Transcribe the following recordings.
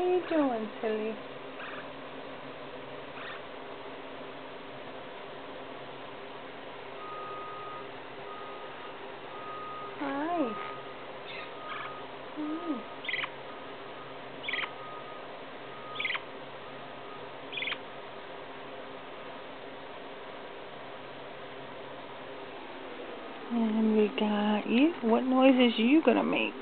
How you doing, Tilly? Hi. Hi. And we got you. What noises you gonna make?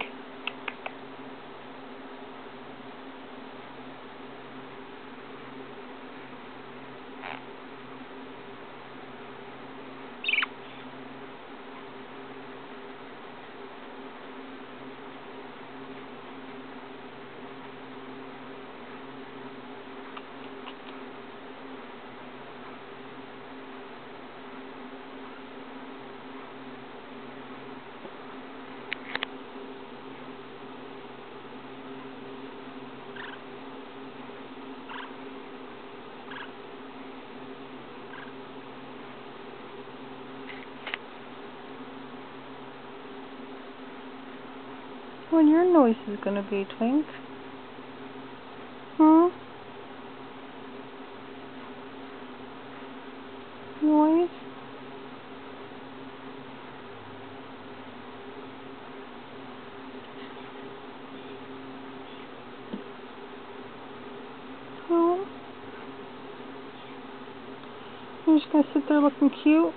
What your noise is gonna be, Twink? Huh? Noise? Huh? You're just gonna sit there looking cute?